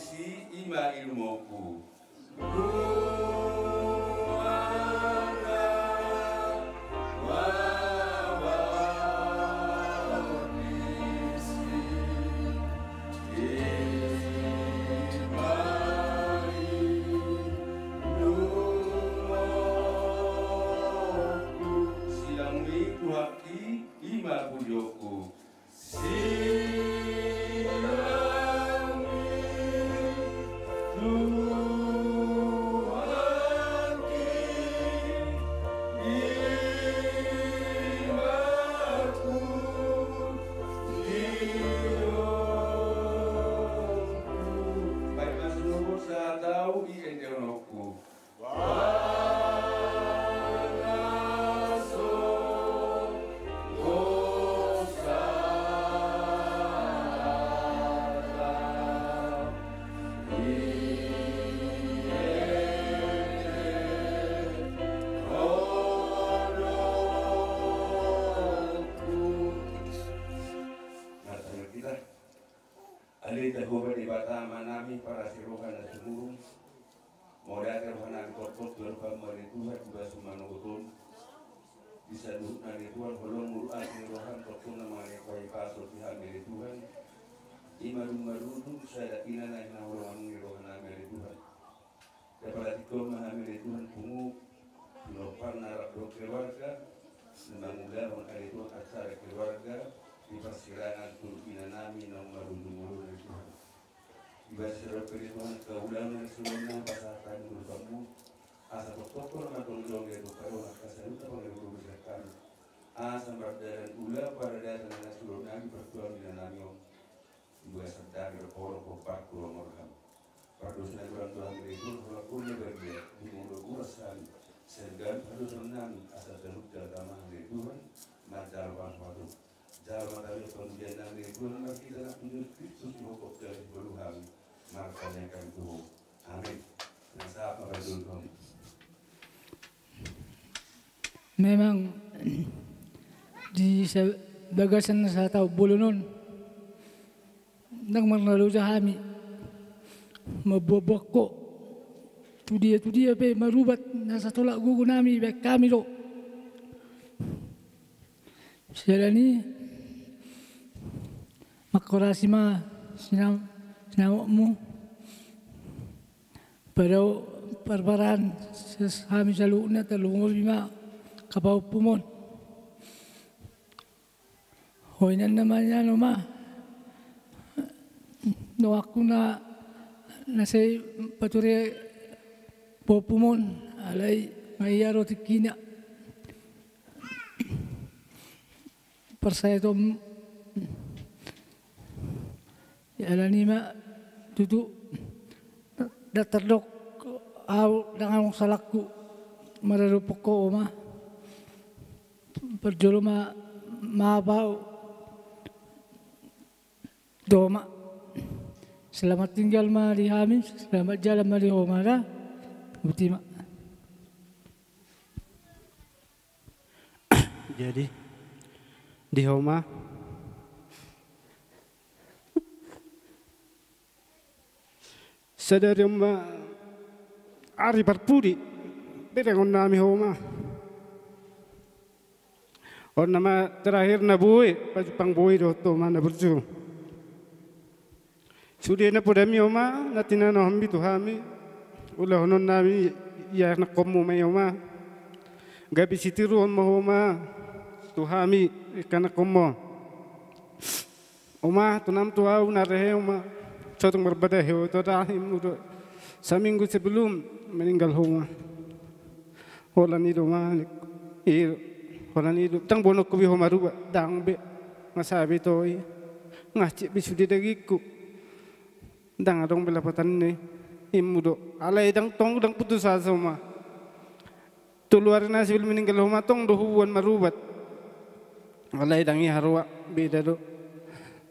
isi ima ilmuku. Alita hubar ibata manami para sirohan na sumurong modal hanami korpot berupa merituhan juga sumanutun bisa duhut narituhan belum muruat nirohan korpot namanya koi pasol pihak merituhan imadung marudung saya ina naik nawalang nirohan merituhan dapat ikut maha merituhan pungu nopan narak do keluarga membangun merituhan acara keluarga di persirangan tulpina nami nomor marudung dari Tuhan Ibasiro perituhan keulangan sebelumnya pasakan dulu kamu asa pokok matong dong itu kalau kasaluta pengeluh berkami asa berdaran ula pada dasar sebelumnya bertuan di nami om ibu sedang berkorok kopak kurang orham padusnya kurang tuhan itu lakunya berbeda di mulut urasan sehingga padus nami asa terluka tamah dari Tuhan macal waktu jalan dari pendidikan dari Tuhan bagi dalam menjadi Kristus pokok dari beruham makanya kan Tuhan amin nasa apa Tuhan memang di bagasan sa tao bulunon nang manlalu jahami mabobok ko tu dia pe marubat nasa tolak gugu nami baik kami lo selani makorasi ma sinawakmu pada perbaran kami selalu na talungo bima kapaw pumon hoinan naman yan ma no ako na nasa paturi po pumon alay mayaro tikina persaya to alanima tutu datardok aw dengan salakku mararupok ko ma perjolo mabaw doma selamat tinggal mari amin selamat jalan mari homara butima jadi di Homa sadari ari parpudi berengon nami Homa on nama terakhir na buoi pang buoi do to mana berju sudah na podami Homa natina no hambi tu hami ulah honon nami ya na komu mai Homa gabi sitiru on Homa tu hami kana komo Homa tu nam tu au na rehe Homa sotong berbeda heu to rahim udah seminggu sebelum meninggal Homa holan itu mah holan itu tang bonok kubi Homa ruba dang be ngasabi toy ngaci bisudi dagiku dang adong belapatan ni imudo alai dang tong dang putus asa Homa tu luar na sebelum meninggal Homa tong dohuan marubat alai dang i harwa beda do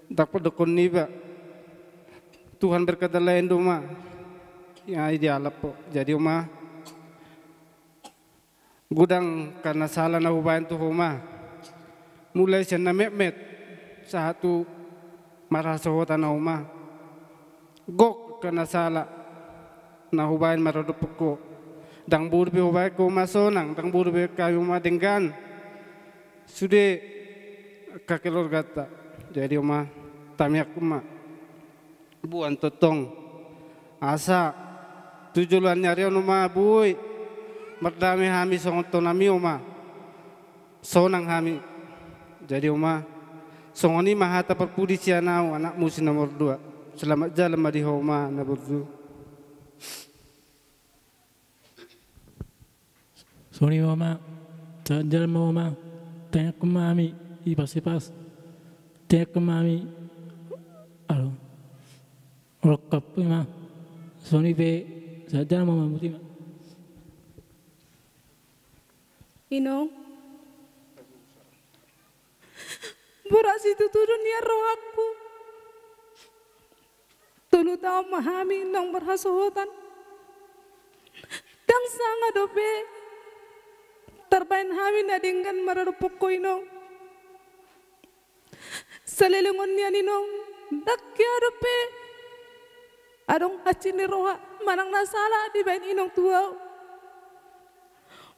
dapat dokon ni ba Tuhan berkata lain doma ya ideal po jadi Homa gudang karena salah na hubayan tu Homa mulai siya na met sa hatu marasohotan na Homa gok kana sala na hubain marodopoko dang burbe hubai ko masonang dang burbe kayu madenggan sude kakelor gata jadi oma tamiak ma buan totong asa tujuan nyari oma bui merdami hami songon nami oma sonang hami jadi oma songoni mahata perpudi sianau anak musim nomor 2 selamat jalan madi homa na burdu soni mama jalan mama tanya ke mami ipas tanya ke mami alo rokap ma soni be jalan mama mutima Inong buras itu turun ya roh aku tulu tahu memahami nong berhasutan dan sangat dope terbain hami nadingkan mararupok ko inong salilungon niya ninong dakya dope adong acin ni roha manang nasala di bain inong tuaw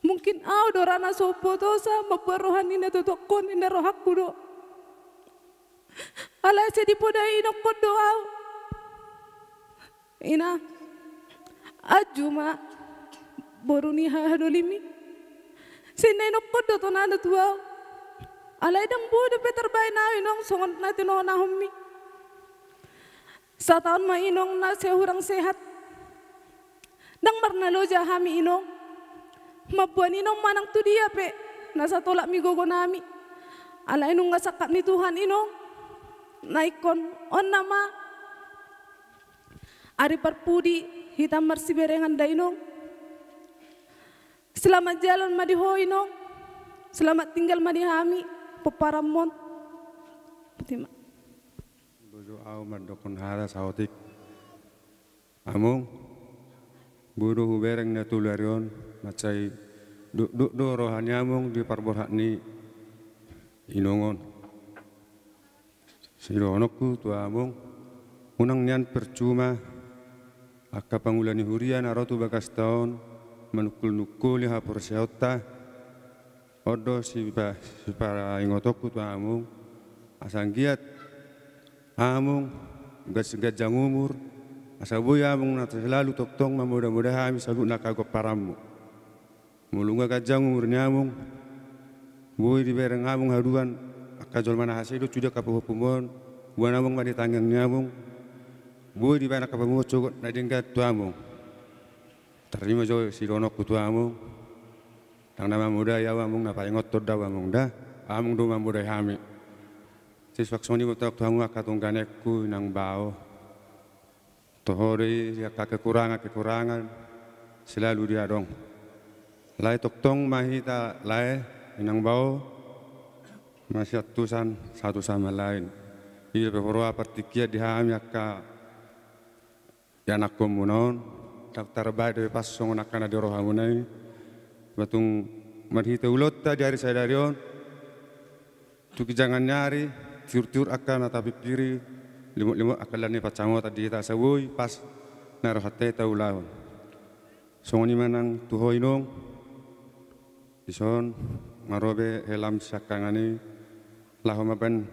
mungkin aw dorana sopo tosa mabuarohan ina tutokon ina rohak kudo alay sa di po dahil inong kodo aw ina ajuma boruni hahadolimi sinay inong kodo to nana tuaw alay dang budo peter bay na inong songon natin o nahumi sa taon ma inong na sehurang sehat dang marnalo jahami inong mabuan inong manang tu dia pe nasa tolak mi gogo nami ala inong nga sakap ni Tuhan inong naikon on nama ari parpudi hitam marsiberengan da inong selamat jalan madiho inong selamat tinggal madihami peparamon putima bojo au mandokon hara sautik amung buru hubereng na tularion macai do rohani amung di parborhak ni inongon sironokku tu amung unang nian percuma akka pangulani hurian arotu bakas tahun menukul liha porsiota odo si para ingotokku tu amung asanggiat amung gajang umur asaboy amung nata selalu toktong mudah-mudahan kami sagut nakagop paramu mulunga kajang umur nyamung boy di bereng amung haduan akajol mana hasido cuda kapuhupumon buan amung madi tanggang nyamung boy di bana kapamu cogot nadingkat tu amung terima jo sironok tu amung tang nama muda ya amung napa ingot toda amung dah amung do muda hami siswak soni botak tu amung akatungganekku nang bao tohori ya kekurangan selalu dia dong lai toktong mahita lai inang bau masih atusan satu sama lain iya pehoroa partikia dihami akka yanak komunon daftar baik dari pas songon akan ada rohamunai batung mahita ulot tadi hari saya darion tuki jangan nyari tiur akan tapi kiri limut akalan ni pacango tadi ta sawoi pas naro hatte taulaon songoni manang tuho inong ison marobe helam sakangani lahoma ben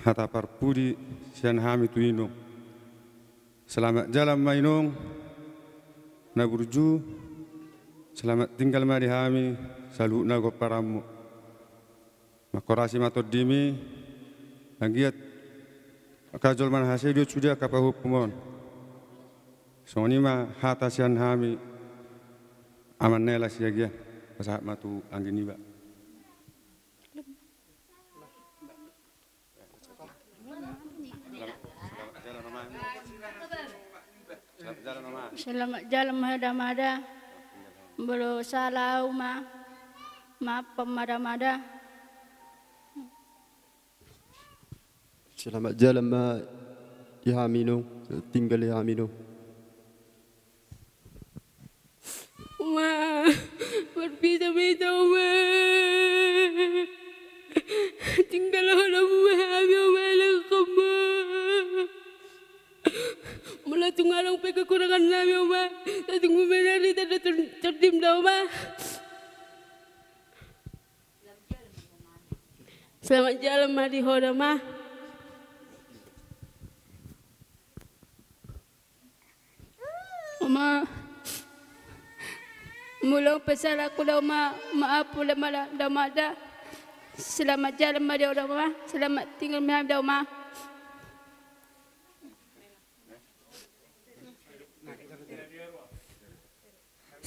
hata parpudi sian hami tu inong selamat jalan mainong naburju selamat tinggal mari hami salu nago paramu makorasi matodimi anggiat kajol man hasil dia sudah kapahupumon soni ma hata sian hami aman nela siagia pasah matu anggini ba selamat jalan mada-mada belo salau ma pemada-mada. Selamat jalan ma Ihamino, tinggal Ihamino. Ma, berbeza-beza ma. Tinggal orang ma, ma. Roma. Selamat jalan mari Roma. Oma, mulai pesan aku dah maaf pula malah dah ada. Selamat jalan mari Roma. Selamat tinggal maaf dah Oma.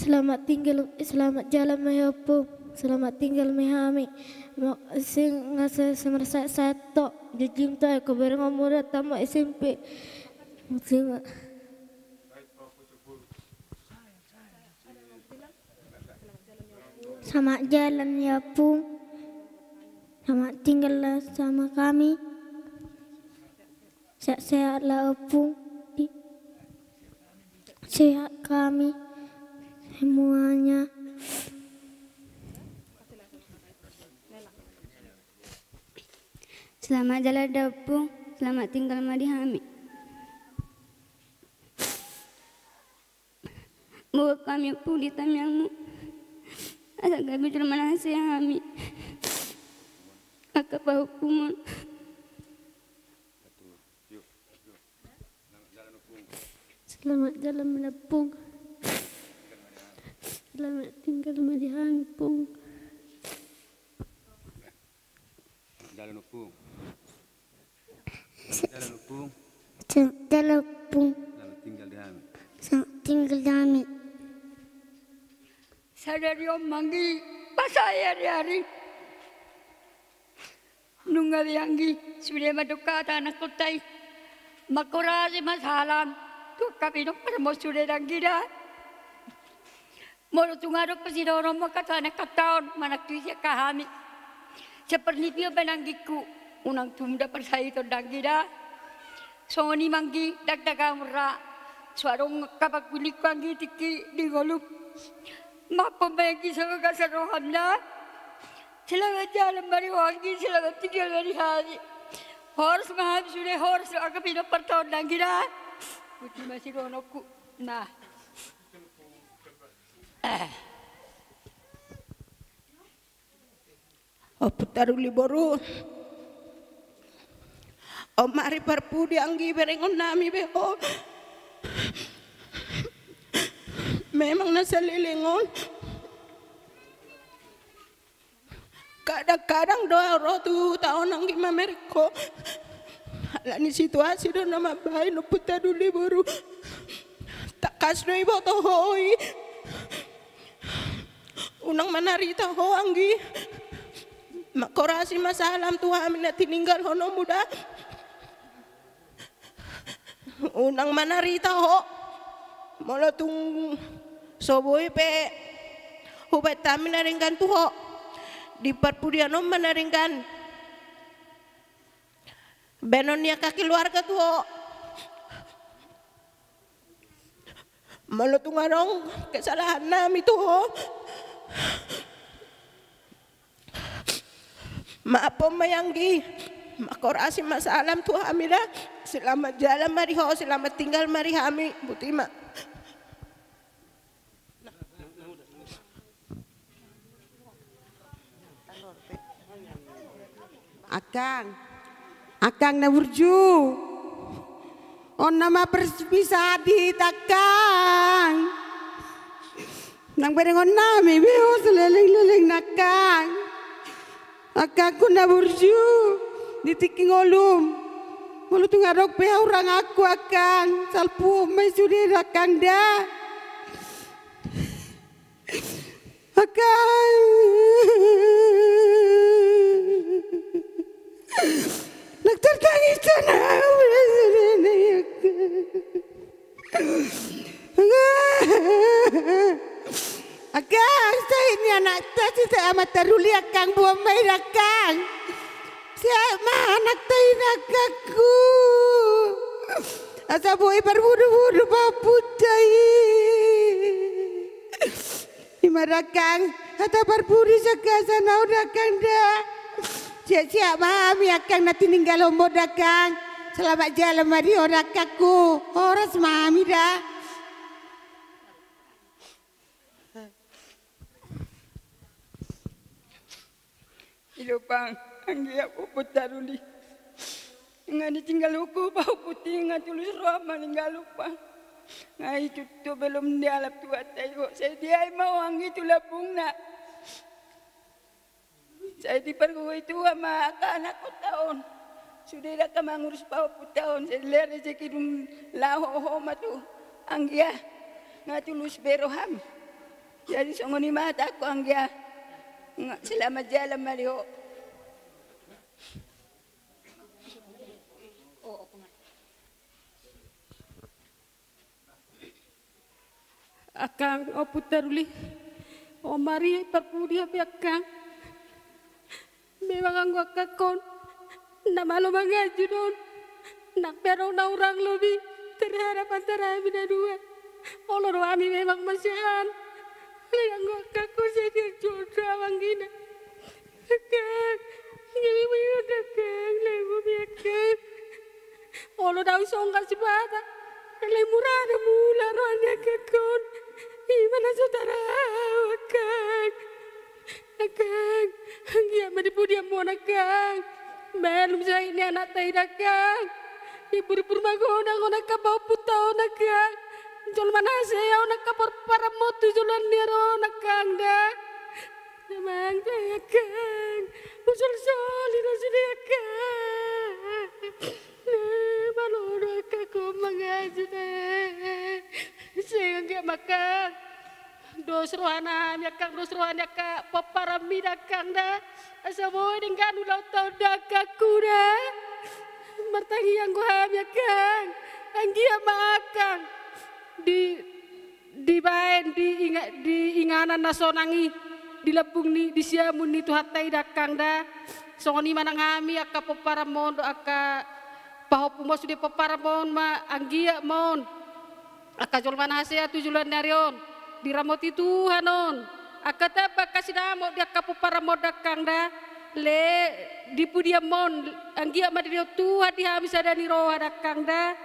Selamat jalan mayopo, selamat tinggal mehami. Sing ngasa semersa satu jujim tu aku bareng umur tamu SMP. Sing selamat jalan ya Pung, selamat tinggallah sama kami. Sehat-sehatlah Pung, sehat kami. Semuanya. Selamat jalan Dapung, selamat tinggal mari Hami. Moga kami pulih tamiangmu. Asal kami terima kasih Hami. Akapa hukuman. Selamat jalan menepung. Selamat tinggal mari Hami Pung. Jalan Upung. Jalan Upung. Jalan Pung. Selamat tinggal di Hami. Selamat tinggal di Hami. Sadari om manggi pasaya hari. Nunggal yanggi sudah maduka anak kotai. Makorasi masalam. Tuh kami nak permo sudah dangira. Moro tungarok pasidoro mo katana kataon manaktuisya kahami. Seperti dia benanggiku unang tumda persaito dangira. Soni manggi dagdagang ra. Suarong kapakulik manggi tiki di golup. Mapamagi sa kasarohan na. Selamat jalan mari wangi selamat tinggal mari hari. Horas maham sudah horas agak pinapartaon dangira. Puti masih ronokku. Nah. O putaruli boru. O mari parpudi anggi berengon nami beho. Memang nasalilingon. Kadang-kadang doa rotu tahun anggi mameriko. Alani situasi do nama bayi no putaruli boru. Tak kasno ibo tohoi. Unang manarita ho anggi makorasi masalam tuha amin na tininggal hono muda. Unang manarita ho molo tung soboy pe hubat tamin naringgan tuho di parpudiano manaringgan benon niya kakeluarga tuho molo tung anong kesalahan nami tuho. Maaf mayanggi, makorasi masalam tuh hamida. Selamat jalan mari ho, selamat tinggal mari hami, Butima. Akang na burju. On nama perspisah di takang. Nang berengon nami beho seleling-leling nakang. Akang ku na burju di tiking olum. Malu tu ngarok beho orang aku akang. Salpu mai sudi akang dah. Akang. Nak tertangis tanah. Akang, saya ini anak tadi saya amat teruli akang buang main akang. Saya mah anak tadi nakakku. Asa boleh berburu-buru babut cai. Imarakang, kata berburu sekasa nau dakang dah. Siap-siap mami akang nanti ninggal ombo dakang. Selamat jalan mari orang kakku. Horas mami dah. silopang anggi aku putaruli. Ngani tinggal huku bau putih ngatulus roh meninggal lupa. Ngai cutu belum dialap tua tayo. Saya dia mau anggi tu lapung nak. Saya dipergui itu sama anakku tahun. Sudah dah mengurus bau tahun. Saya lihat rezeki dum laho matu anggi ya ngatulus beroham. Jadi songoni mata aku anggi ya. Selamat jalan Mario. Akang o putaruli o mari perpudia biakang memang anggo akakon na malo mangaju don nak pero na orang lebih terhadap antara kami dua olor kami memang masyahan anggo akakon saya jodoh wanggina akang ngimi mayuda akang lego biakang olor daw songga sibata le murada mula roanya akakon Imana saudara akang akang dia menipu dia mau akang belum saya ini anak tay akang ibu bermagona ngona kabau putau akang jol mana saya nak kapor para motu jolan nero akang dah memang tay akang usul sol ini sudah akang baloro akang mengaji deh saya enggak makan dos rohana yakang dos rohana ka paparami dakang da asaboy dengan ulau tau dakaku da martangi yang gua yakang anggia makang di baen di inganan nasonangi di lepung ni di siamun ni tu hatai dakang da songoni manang kami aka paparamon do aka pahopumo sude paparamon ma anggia mon akajol mana hasia tujulan narion diramoti Tuhanon akata kasih namo dia kapu para modakang da le dipudia mon anggia madirio Tuhan diha misada ni roha dakang da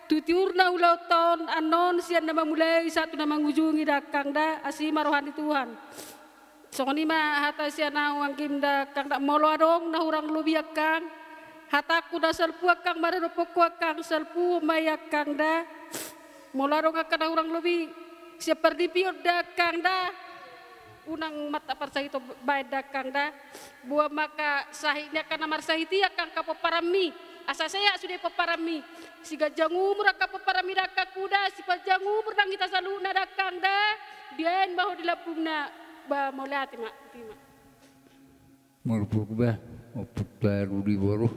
tutiurna ulau ton anon sian nama mulai satu nama ngujungi dakang da asima rohani Tuhan songoni ma hata sian na wangkim dakang da molo adong na urang lubiakang hataku da selpu akang marado poko akang selpu mayakang da Molarong akan orang lebih seperti piot dakang dah unang mata persahit baik dakang dah buah maka sahihnya karena marsahiti akan kapo parami asa saya sudah peparami si gajangu meraka peparami dakang kuda si pajangu berdang kita selalu nadakang dah dia bahu di lapungna bah mulai tima merpuk bah oputaru di boru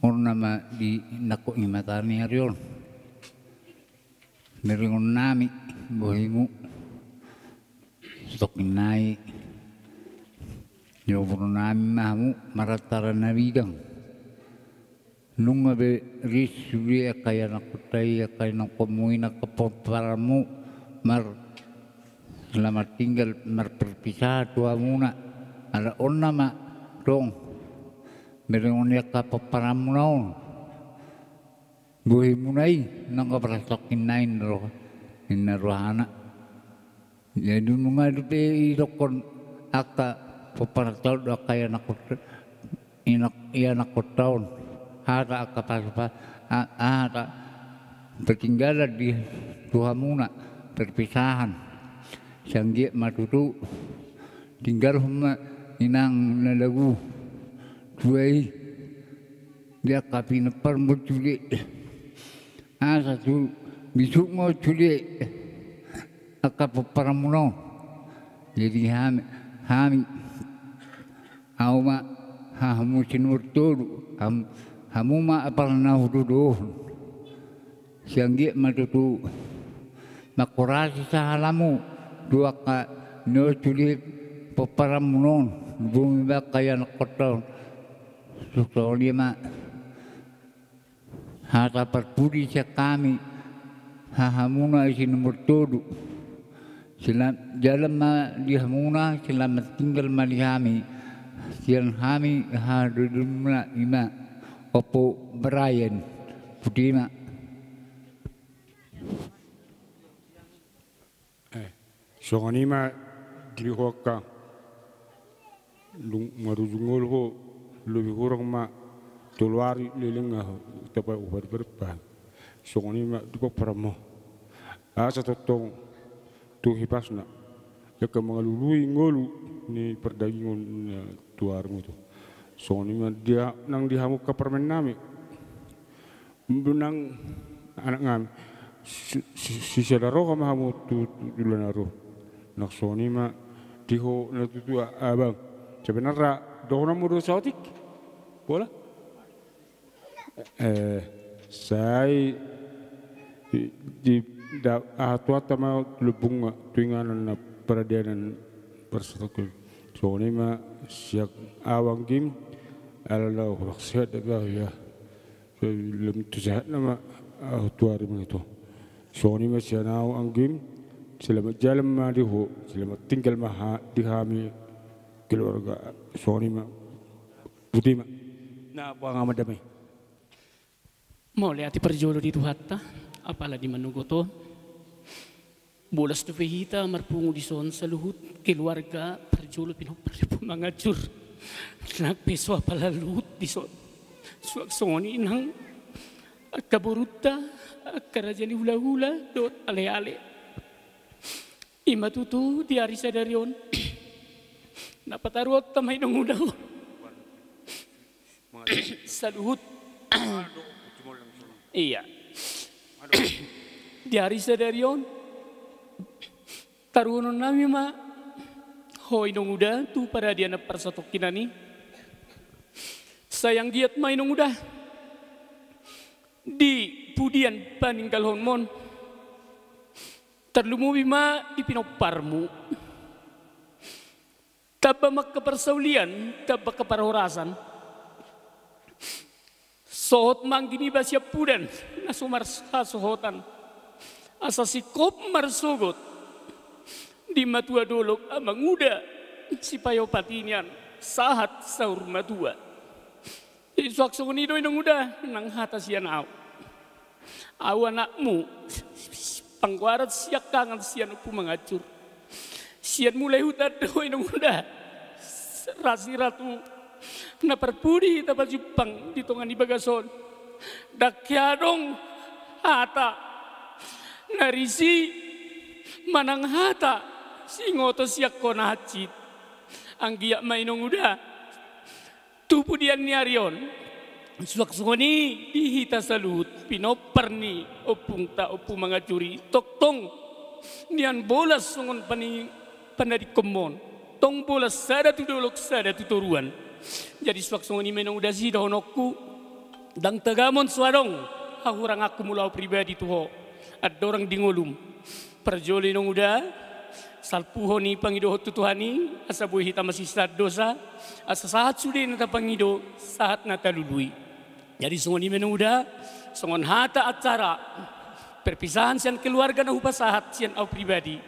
orang nama di nakok imatani harion Meringon nami bohimu stok nai nyobro nami mamu maratara nabidang nunga be risuri akaya nakutai akaya nakomui nakapoparamu mar selamat tinggal mar perpisah tuamuna ada onnama dong meringon yakapoparamu naon Buhi munai nangka prastokin nain roh inna rohana jadi nunga dupe idokon aka pepartol do kaya nakot inak iya nakotaun hata aka paspa hata tertinggalan di tuhamuna perpisahan sanggi matutu tinggal huma inang nalagu duai dia kapina permutuli satu bisuk mau curi akap paramuno jadi hami auma hamu sinur tulu hamu ma aparna hududuh sianggi matutu makorasi sahalamu dua ka no curi paparamuno bumi bakaya nakotol sukoli ma hata perpudi kami hahamuna isin nomor tudu jalan ma dihamuna selamat tinggal ma dihami siang hami hadudumna ima opo berayan pudima songanima dirihoka marujungol ho lebih kurang ma tolwari lelenga tapa ubar berpa songoni ma duko paramo asa totong tu hipasna ya ka mangalului ngolu ni perdagingon tuarmu tu songoni ma dia nang dihamu ka permen nami nang anak ngam si sadaro ka mahamu tu dulanaro nak songoni ma diho na tutu abang sebenarnya doa mudo sautik bola saya di atuata mau lebunga tuinganan na peradianan persatuan soalnya ma siak awang kim ala sehat dah ya lem tu sehat nama tuari mengitu soalnya ma siak awang kim selamat jalan ma diho selamat tinggal ma dihami keluarga soalnya ma putih ma na buang amat damai mau lihat perjolo di Tuhatta apalah di Manugoto bolas tu fehita marpungu di son saluhut keluarga perjolo pinopar mangacur nak peso apalah luhut di son suak soni nang kaburuta kerajaan hula-hula dot ale-ale imatutu di hari sadarion napataruot tamay nang udaw saluhut iya di hari sadarion tarunon nami ma hoy nung udah tu para dia na persatok kinani sayang giat may nung udah di pudian paninggal honmon terlumuwi ma di pinoparmu taba magkaparsaulian taba kaparhorasan sohot mang giniba siya pudan na sumarsasohotan asa sikop marsugot di matua dolok amang uda si payo patinian sahat saur matua isuak sungunido inong uda nang hata siya nao anakmu pangwarat siya kangan siya nupu mangacur siya mulai hutan do inong uda rasi ratu na perpudi tapal Jepang di tongan di bagason dakyadong hata narisi manang hata singoto siyak kona hacit ang giyak mainong uda tupu dian niarion suak sungoni dihita salut pinopar ni opung ta opung mga curi toktong nian bolas sungon panadi komon tong bolas sada tudolok sada tutoruan jadi suak sungoni mainong uda si dahonokku dang tagamon suarong hahurang aku mulau pribadi tuho at dorang dingolum perjoli nong uda salpuho ni pangido tutuhani asa buhi hita masih dosa asa sahat sudah nata pangido sahat nata lului jadi songon ni menong uda songon hata acara perpisahan sian keluarga na hupa sahat sian au pribadi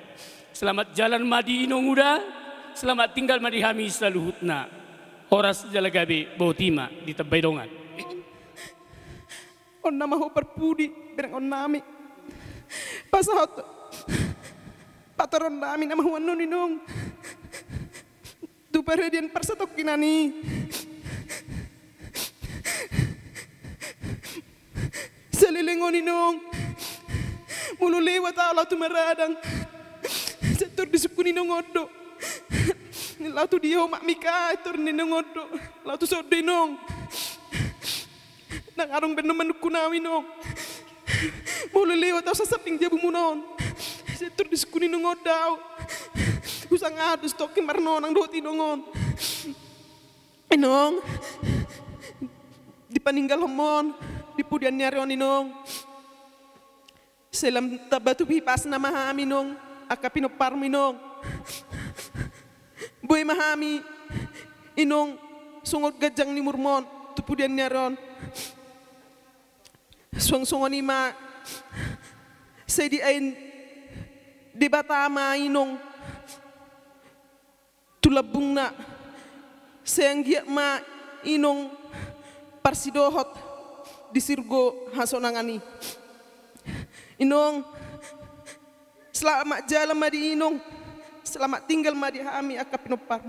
selamat jalan madi inong uda selamat tinggal madi hami saluhutna horas jalagabe botima di tabaydongan on nama ho perpudi bereng on nami pasahot pataron nami nama huan ninong tu peredian persatok kinani selilingon ninong mulu lewat Allah tu meradang setor disuku ninong odo lau tu dia mak mika tor ninong odo lau tu sod ninong nang arong beneman kunawi nong mulu lewat au sasaping jabu munon setor diskuni nong odaw usang adus toki marno nang doti nongon enong dipaninggal homon dipudian nyarion inong selam tabatu pipas na mahami nong akapino parminong boy mahami inong sungot gajang ni murmon tupudian nyarion suang-suang ni ma saya di ain di batama inong tulabung na sayang giyak ma inong parsidohot di sirgo hasonangani inong selamat jalan ma di inong selamat tinggal ma di hami akapinopar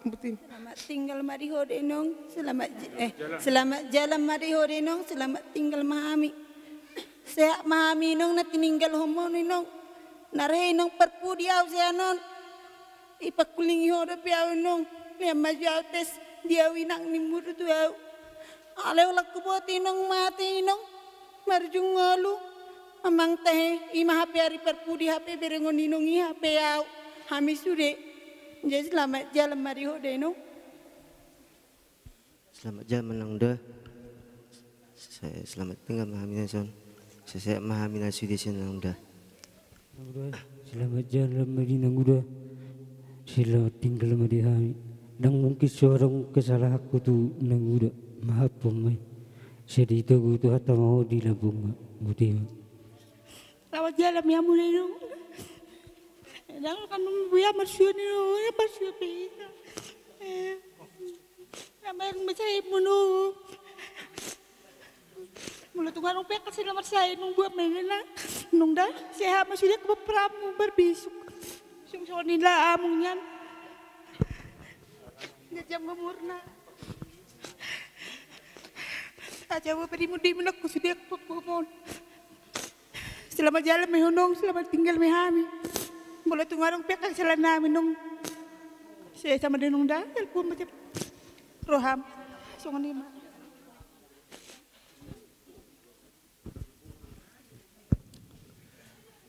Selamat tinggal mariho denong, selamat jalan mariho denong, selamat tinggal mahami. Sehat mahami nong na tininggal homo nong, narehe nong perpudiaw siya non. Ipakulingi hodo piaw nong, liam maju tes diawinang ni muru tuaw. Alew lakuboti nong mati nong, marjungalu. Amang teh ima hape hari perpudi hape berengon ninong i hape yaw. Hami sude. Jadi selamat jalan mariho denong. Selamat jalan menangda. Saya selamat tinggal mahami nason. Saya mahami nasudi senangda. Selamat jalan Madinah Muda. Selamat tinggal Madinah. Dan mungkin seorang kesalahan aku tu nang muda. Maaf pemai. Sedih tu tu hatta mau dilabung muda. Selamat jalan ya muda dong. Dan kan buaya masyur ni ya masyur pita. Nampak macam munu. Mulut tuan rupiah kasih nomor saya nung buat menena nung dah sehat maksudnya ke pramu berbisuk sung nila amungnya jam gemurna aja buat beri mudi menak kusudia ke pupumon selamat jalan mehunong selamat tinggal mehami mulut tuan rupiah kasih lana minung saya sama denung dah telepon macam roham sung nila.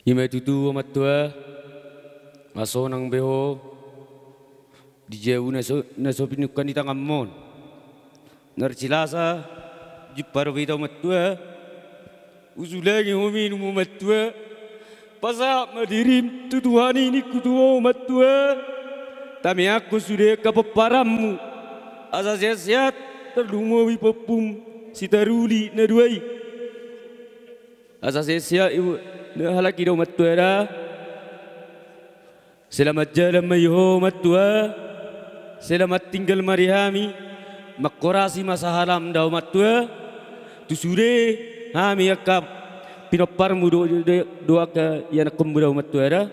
Ima tutu amat tua, ngaso nang beho, dijauh naso pinukan di tangan mon, narcilasa, jupar beda amat tua, usulagi homi numu amat tua, pasak madirim tutuhan ini kutu amat tua, tapi aku sudah kapaparamu, asas sehat terlumu wipopum sitaruli naduai, asas sehat ibu. Nahala kira umat tua dah. Selamat jalan mayho umat tua. Selamat tinggal marihami. Makorasi masa halam dah umat tua. Tu sure hami akap pinopar mudo doa ke yang kumbuda umat tua dah.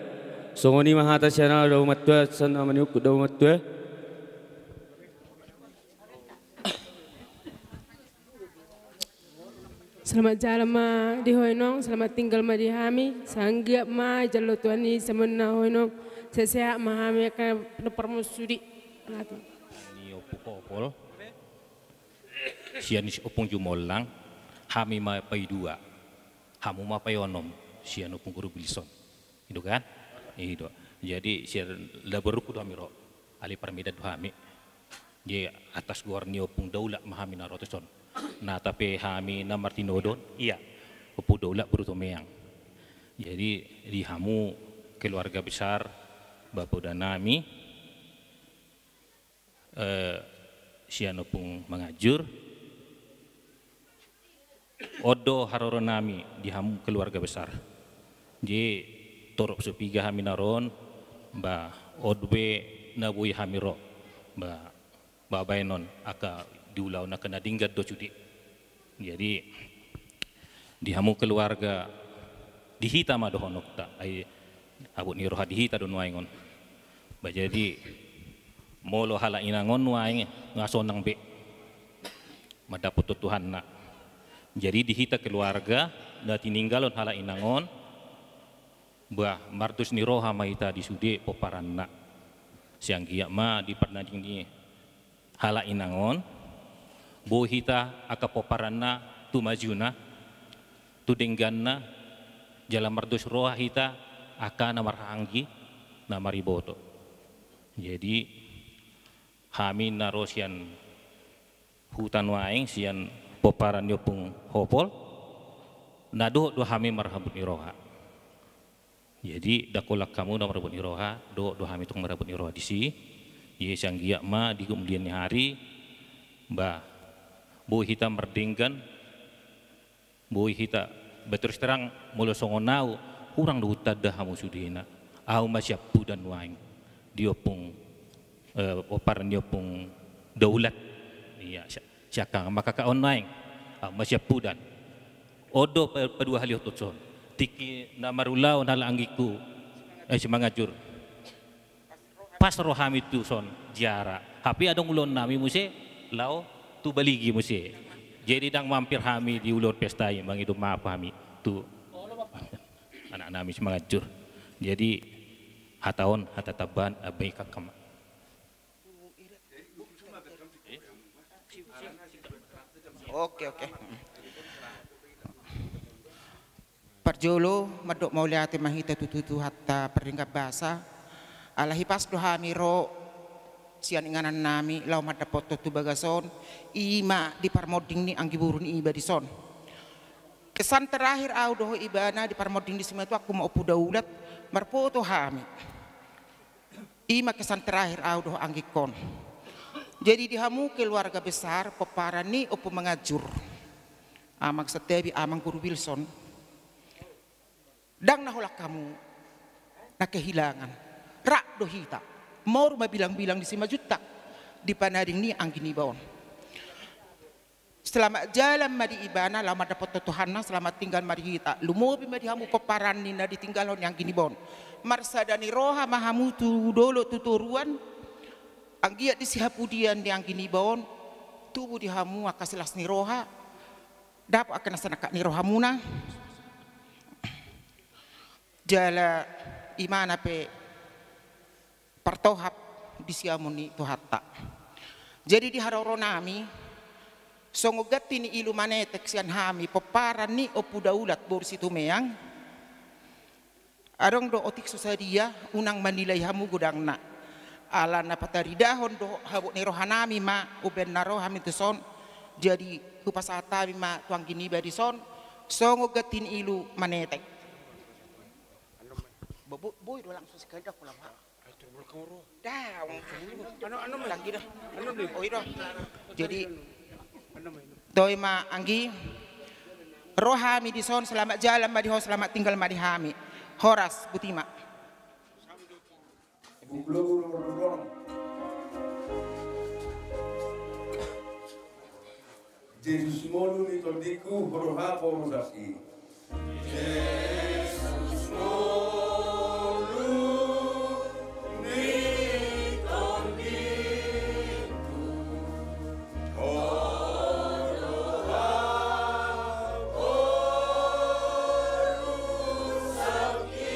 Songoni mahata syana dah umat tua sana maniuk dah umat tua. Selamat jalan ma di hoinong, selamat tinggal ma di hami, sanggap ma jalo tuani semena hoinong, sesehat ma hami akan permusudi. Ni opol, sian is opong jumolang, hami ma pai dua, hamu ma pai onom, sian opong guru bilison, itu kan? Itu. Jadi sian laberuku do hamiro, ali permida do hami, jadi atas guar ni opong daulat ma hami narotoson. Nah tapi kami na Martinodon, iya, upu daulat berutomeyang. Jadi di hamu keluarga besar Bapak dan Nami, siano pun mengajur, odo haroron Nami di hamu keluarga besar. Jadi torok sepiga kami naron, ba odwe nabui hamiro, ba babaynon aka diulau nak kena dinggat do cudi. Jadi di hamu keluarga dihita ma do honok ta ai abut ni roha dihita do nuaingon. Ba jadi molo hala inangon nuaing ngasonang be. Madapot Tuhan nak. Jadi dihita keluarga da tininggalon hala inangon ba martus ni roha maita di sude poparanna. Siang giak ma di pernading ni hala inangon bo hita aka poparanna tu majuna tu dengganna jalan mardus roha hita aka namarhanggi namariboto. Jadi kami narosian hutan waing sian poparan yopung hopol nado do kami marhabut iroha. Jadi dakolak kamu namarhabut iroha do kami tung marhabut iroha di si ye sang giak ma di kemudian hari ba boy hita merdenggan boy hita beterus terang mula songonau kurang duta dah hamu sudina au masyapu dan waing diopung oparan diopung daulat iya syakang maka ka online masyapu dan odo pedua hal tutson tiki namarulau nala anggiku semangajur pas roham itu son jara Tapi ada ulun nami muse lau tu baligi muse. Jadi dang mampir kami di ulur pesta yang bang itu maaf kami tu anak nami semangajur. Jadi hataon hatataban abai kakam. Oke. Parjolo madok mauliate mahita tututu hatta peringkat bahasa alahi pas dohami ro sian inganan nami lau madapot tu bagason ima di parmoding ni anggi burun iba di son. Kesan terakhir au doho ibana di parmoding di semua itu aku mau pudaulat marpoto hami. Ima kesan terakhir au doho anggi kon. Jadi dihamu keluarga besar peparani opo mengajur. Amang Setebi, amang Guru Wilson. Dang naholak kamu na kehilangan. Rak dohita. Mor bilang-bilang di 5 juta. Di panading ni ang ginibaon. Selamat jalan madi ibana, lama dapat totohana, selamat tinggal madi kita. Lumobi madi hamu peparani na ditinggalon yang ginibaon. Marsadani roha mahamu tu dolo tuturuan. Ang giat di sihapudian yang gini bawon tubuh di hamu akasilas ni roha dapat akan nasanaka ni roha muna jala imana pe partohap di siamuni tuhatta. Jadi di haroro nami songogati ni ilu manetek sian hami peparan ni opu daulat borsi tumeyang arong do otik susadia unang manilai hamu gudangna ala na patari dahon do habuk ni rohanami ma uben na rohami tu son jadi kupasata ma tuang gini badi son songo gatin ilu manetek boy do langsung sekada kula ma dah anu lagi dah oh iro jadi doi ma anggi rohami di son selamat jalan ma di ho selamat tinggal ma di hami Horas Butima. Jesus molu ni toldiku horoha porudasi. Jesus molu ni toldiku horoha porudasi.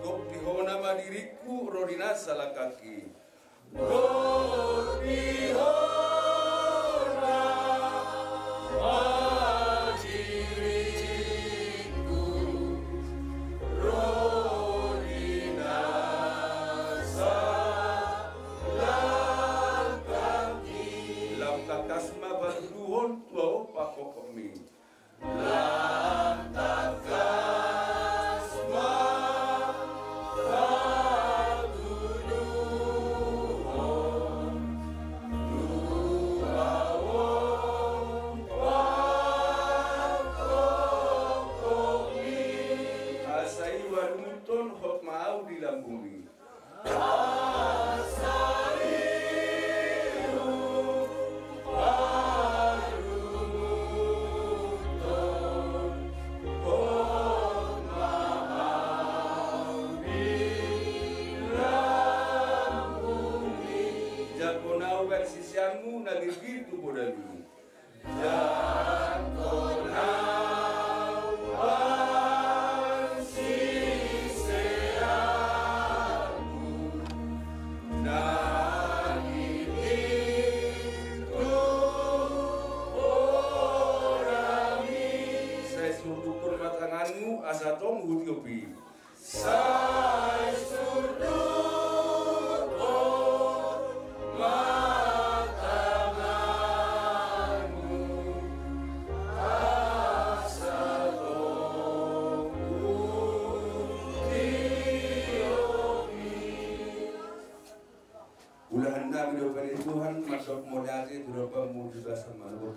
Kok dihona madiriku rodina salah kaki.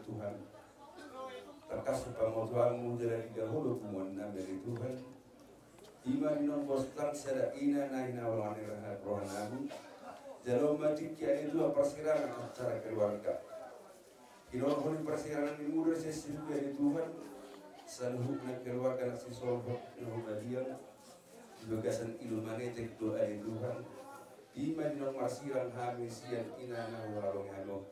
Tuhan terkasih pamotuanmu dari dahulu kumonam dari Tuhan iman non bostan sada ina naina walani rahat rohanamu jalur mati kiai dua persirangan secara keluarga inon honi persirangan di muda sesi dari Tuhan saluhukna keluarga nasi solbok nuhukna diam bagasan ilmu manetek doa dari Tuhan Ima dinong marsirang hami sian ina na warong hano.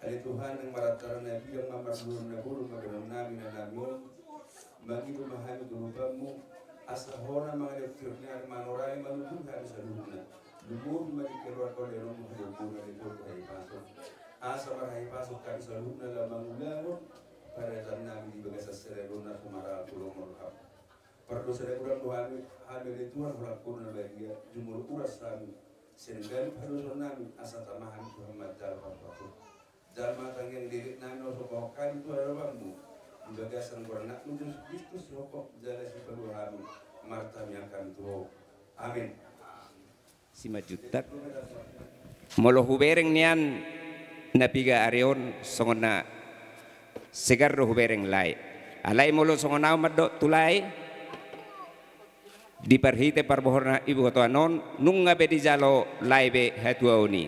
Ali Tuhan yang marataran na bilang mamarlun na bulong maganon namin na namin. Magido mahami tunupamu. Asa hona mga elektrip niya manoray manutunghan sa luna. Lumod magkikiruan ko lerong mahulog na ito ay pasok. Asa marahay pasok kami sa luna lamang ulangon. Para dyan namin ibaga sa serero na sumara tulong morhap. Para doon sa rekurang Tuhan, hamil ito ang hulak ko na bagya, jumuro uras sa amin. Sinanggalip halusan namin, asa tamahan Tuhan magdalapang pato. Dahil matangyang lilit namin o sukokan ito harapang mo. Ibagasan ko ang anak ng Diyos Kristus, sukok, dahil si paluhami, martami ang kami tuho. Amin. Si majutak. Molo hubereng niyan, napiga arion, songon na segar ro hubereng lai. Alai molo songon na umado tulay, di perhite parbohorna ibu koto anon nung ngabe di jalo laibe hatua oni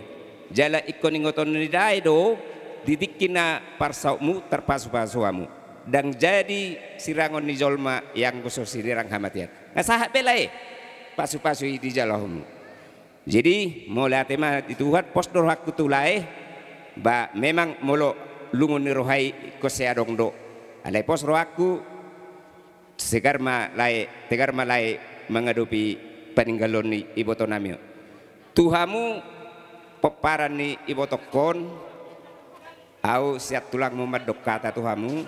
jala ikon ingoton ni daido didikina parsaukmu terpasu-pasuamu dan jadi sirangon ni jolma yang gusto sirang hamatian ngasahat belai pasu-pasu di jalahmu jadi mulai tema dituhat posdor hakku tulai ba memang molo lungun ni rohai koseadong do alai pos rohaku tegar malai menghadapi peninggalan ni iboto namio. Tuhamu peparan ni iboto kon, au siap tulang memadok kata Tuhamu.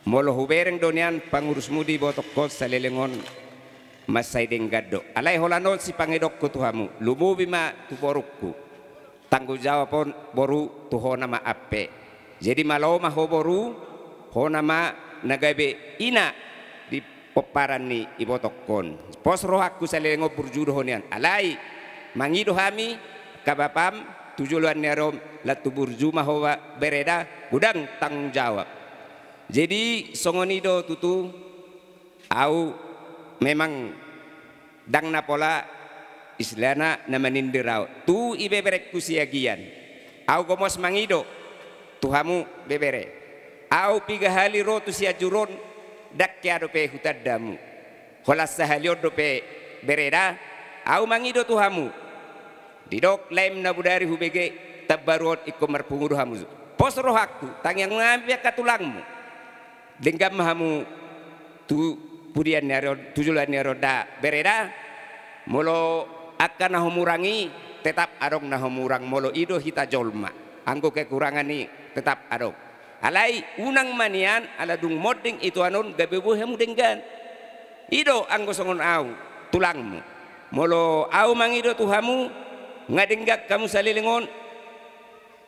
Molo hubereng donian pangurusmu di iboto kon salelengon masai denggado. Alai holanon si pangedok ku Tuhamu. Lumu bima tu borukku. Tanggung jawab pon boru tuhona ma ape. Jadi malau maho boru hona ma nagabe ina peparan ni ibotokon pos rohaku salengo burjudo honian alai mangido hami kabapam tujuan nerom latu burju mahowa bereda gudang tanggung jawab jadi songonido tutu au memang dang napola islana namanindirau tu ibe berek kusiagian au gomos mangido tuhamu bebere au piga hali rotu siajuron dakya dope hutadamu holas sahaliod dope bereda au mangido Tuhamu didok laim na budari hubege tabarot ikomar pungudu hamu pos rohakku tangyang ngambil katulangmu denggam hamu tu pudian nero tujulan nero da bereda molo akan nahomurangi tetap adong nahomurang molo ido hita jolma anggo kekurangan ni tetap adong alai unang manian ala dung moding itu anon gabebu hemu denggan ido anggo songon au tulangmu molo au mangido Tuhamu ngadenggak kamu salilingon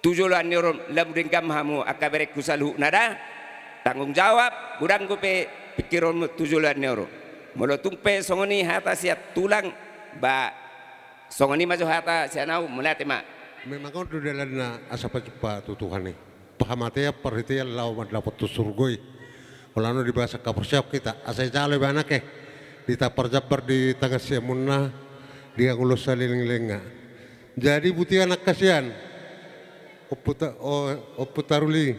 tujulan neuron lamu denggam hamu akaberek kusalu nada tanggung jawab gudang gope pikironmu tujulan neuron molo tungpe songoni hata siat tulang ba songoni maju hata sianau mulatema memang kau tu dalam asapa cepat tu Tuhan ni pahamatnya perhatian lau mendapat tu surgoi kalau di bahasa kapersiap kita asai cale banak kita perjabar di tengah siamunna dia ngulus saliling-lenga jadi buti anak kasihan oputaruli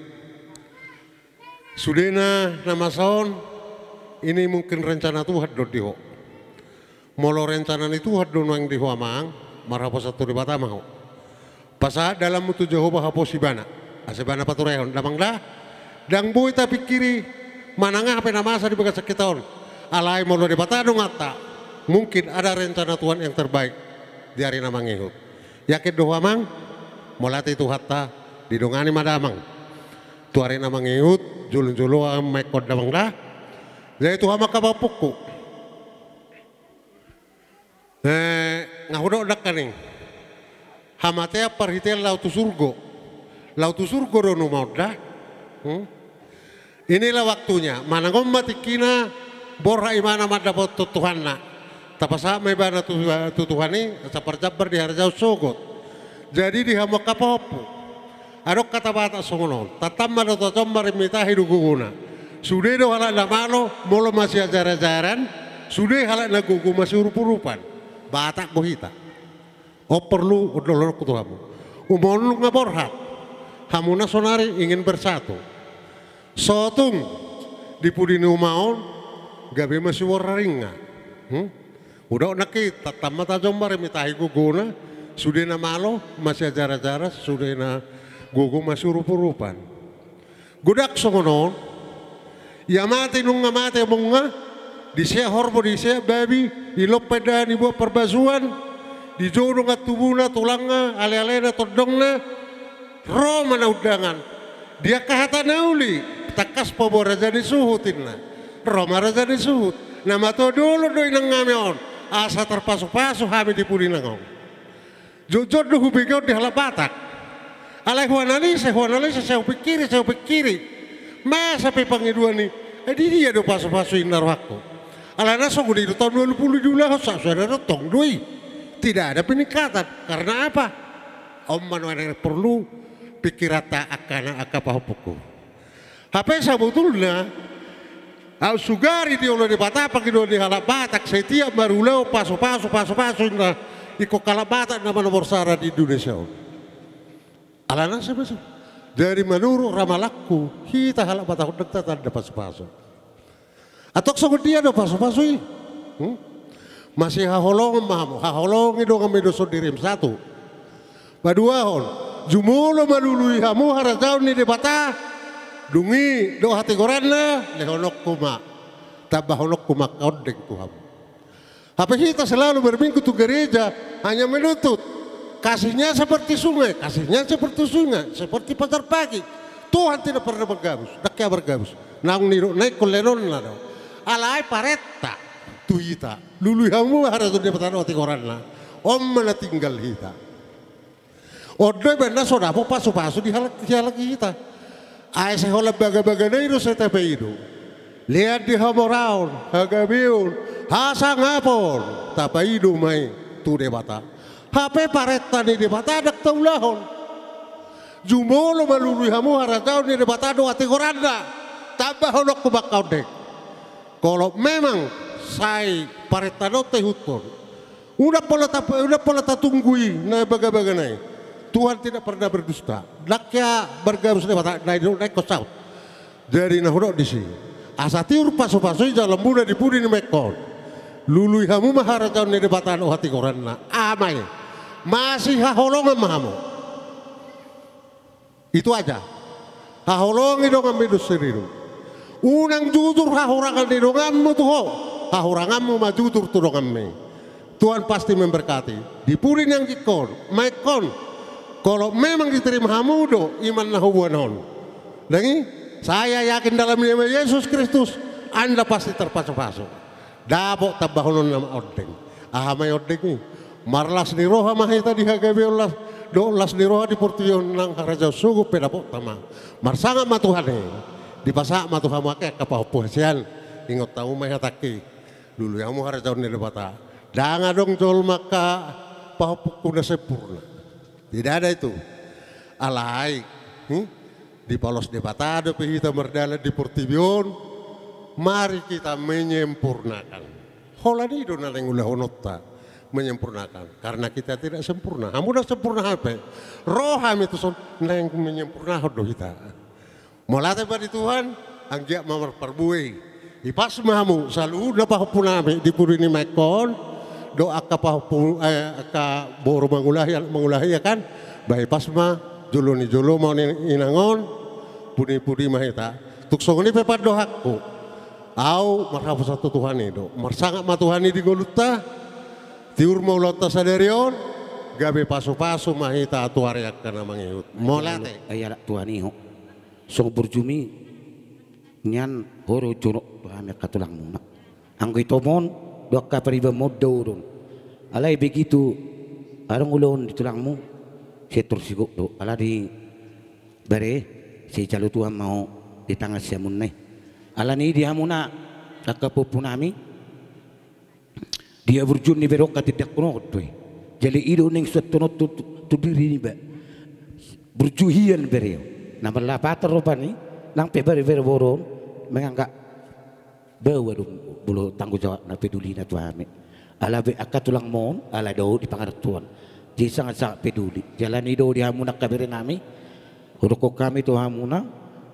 sudena nama saon ini mungkin rencana Tuhan do diho molo rencana itu Tuhan yang diho amang marhapo satu di batamah pasah dalam mutu Jehovah haposibana asebana patureon damang dah dang boy tapi kiri mananga apa nama asa di bekas sekitar alai molo di batadong ata mungkin ada rencana Tuhan yang terbaik di hari namang ihut yakin doa mang molati itu hatta didongani madamang tu hari namang ihut julun-julu mekod damang dah jadi itu hama kabapuku ngahudo dak kaning hamatea perhitian lautu surgo rono mau dah inilah waktunya mana ngombatikina borra imana madapot Tuhan na tapasa may bana tu Tuhan ni sa perjabar di harjau sogot jadi di hamo kapopo adok kata bata songonon tatamma do totomma rimita hiduguna sudah do halak lamano molo masih ajar-ajaran sudah halak nagugu masih urup-urupan batak bohita perlu udolor kutuhamu umon ngaborhat hamuna sonari ingin bersatu sotung di pudini umaon gabe masih wararinga Udah nakita, tamata jombar mitahi guguna, sudah na malo, masih jaras-jaras, sudah na gugu masih rupa-rupan. Gudak songonon, ya mati nung mati bunga, di siya horbo di siya babi, ilop pada ni buat perbazuan, di jodoh ngat tubuna tulangna, ale-alena todongna, roh mana udangan, dia kahata nauli, takas pabora jadi suhutin na, roh mara jadi suhut, nama to dulu doi nang ngamion. Asa terpasuk-pasuk kami di puri nangong. Jujur duhu bigau di halap Batak. Alai huanalisa, saya pikiri. Masa pe pangiduan ni, dia do pasuk-pasuk indar waktu. Alai naso gue di tahun 20 jula, saudara tong doi. Tidak ada peningkatan. Karena apa? Om manusia perlu pikirata akan akapahupuku. Apa sebetulnya? Sugari di olah di Batapak di halap Batak setiap barulau pasu na iko kalap Batak nama nomor sara di Indonesia. Alana sebesar dari menurut ramalakku kita halap Batak dekat ada pasu. Atau dia ada pasu ini masih haholong mahamu haholong itu kami dosa dirim satu. Badua hon jumulo malului hamu harajau ni di Batak. Dungi do hati goranna lehonok kuma tabahonok kuma kodeng Tuhan. Apa kita selalu berminggu ke gereja hanya menuntut kasihnya seperti sungai, seperti pasar pagi. Tuhan tidak pernah bergabus, daknya bergabus. Nang niru naik kolenon lah do. Alai paretta tuita lulu hamu harus dia petano hati goranna. Om mana tinggal kita. Odoi benda soda po pasu di halak kita. Ay sekolah baga-baga na ito sa tepe ito. Lihat di hamoraon, hagabiun, hasangapon, tapay ito may tu debata. Hape pareta ni debata adak taulahon. Jumolo malului hamu harataw ni debata do ati koranda. Tabahonok kubakaw dek. Kalau memang say pareta do tehutpon. Udah pola tatunggui na baga-baga na Tuhan tidak pernah berdusta. Daknya bergabus naik kosau. Dari nahudok di sini. Asatiur pasu-pasu jalan muda di puri ni mekon. Lului hamu maharajaw ni debatan o hati koranna. Amai. Masih haholongan mahamu. Itu aja. Haholongi dong ambil seriru. Unang jujur hahurangan di donganmu tuh ho. Hahuranganmu majujur tuh donganmu. Tuhan pasti memberkati. Di puri yang kikon, mekon. Kalau memang diterima hamudo iman na hubuanon. Dengi, saya yakin dalam nama Yesus Kristus Anda pasti terpasu-pasu. Dapok tabahonon nama ordeng. Ahamay ordeng ni. Marlas ni roha mahita di hagabeolas. Dolas ni roha di portion nang harajau sugu pedapok tama. Marsanga matuhane. Di pasak matuha make kapahupuhasian. Ingot tamu mahataki. Dulu yamu harajau ni debata. Danga dong jol maka pahupukuna sempurna. Tidak ada itu. Alai di polos debatado kita merdala di Portibion. Mari kita menyempurnakan. Holani do naleng ulah honotta menyempurnakan karena kita tidak sempurna. Hamu dah sempurna apa? Roham itu son nang menyempurna do kita. Molate bari Tuhan anggia mamar perbuai. Ipas mahamu selalu dapat puname di purini mekon. Doa ka boro mangulahi ya kan baik pas mah jolo ni jolo mau inangon pudi mahita tuksong ni pepat doaku au marhapu satu Tuhan itu marsangat ma Tuhan di goluta tiur mau lota sadarion gabe pasu mahita atuariak kana mangihut molate ayala Tuhan iho song berjumi nyan horo jono Tuhan katulang muna anggo itomon doa periba modorong. Alai begitu arang ulon di tulangmu setor sigok do. Ala di bare si calu Tuhan mau di tangan siamun nih. Ala ni dia muna akapupunami dia berjun ni berok tidak kono tu. Jadi ido ning setonot tu diri ni ba berjuhian bereo. Nama lapater rupani nang pe bare boron menganggap bawa dong bulu tanggung jawab na peduli na tuami ala be akatulang mon ala do di pangaratuan di sangat peduli jalan itu di hamuna kabere nami uroko kami tu hamuna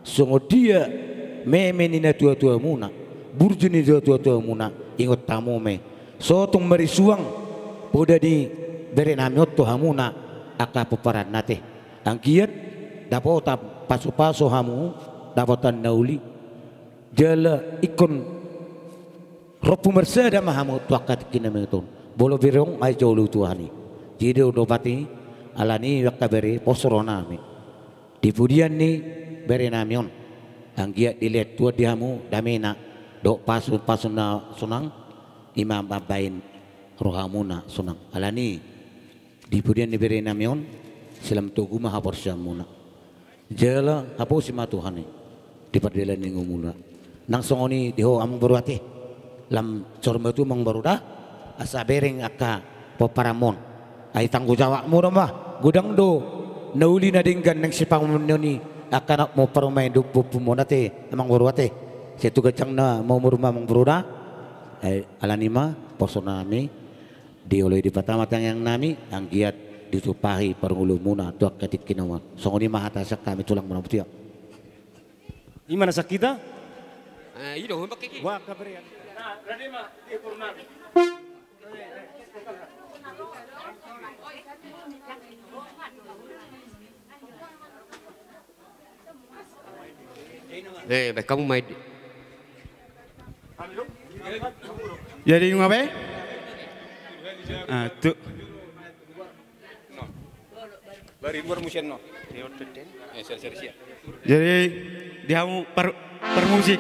songo dia memenina tua muna burjuni tua muna ingot tamu me So tung marisuang poda di bere namiot to hamuna aka peparan nate. Ang kiat dapota paso-paso hamu dapatan nauli. Jala ikon ropu mersada mahamu tuakat kinamitun. Bolo birong ay jolu tuhani. Jadi udopati alani wakabere posoro nami. Di pudian ni bere namion. Ang giat dilihat tua dihamu damena dok pasu na sunang imam babain rohamuna sunang alani di pudian ni bere namion silam tugu maha porsyamuna. Jala hapo si matuhani di perdelan ni ngumuna. Nang songoni diho among baruate lam corma tu mang baruda asa bereng aka peparamon ay tanggung jawab mo mah gudang do nauli na dinggan ng sipang ni akan mo parumay do pumonate amang baruate setu gacang na mau rumah mang baruda ay alanima poso nami di oleh di patamatang yang nami ang giat ditupahi parngulu muna tuak katit kinawan songoni mahatasak kami tulang manabutia Gimana sakita? Ido hembak kiki. Wah kaberian. Nah, berarti mah dia purna. Baik kamu main. Jadi ngapain? Tuh. Bari luar musian no. Jadi dihamu per musik.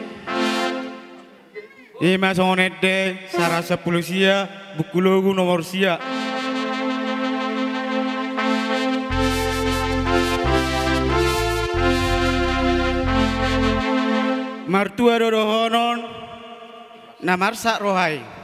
Ima sonete sarasa pulusia bukulogu nomor sia. Martua dodohonon namarsa rohai.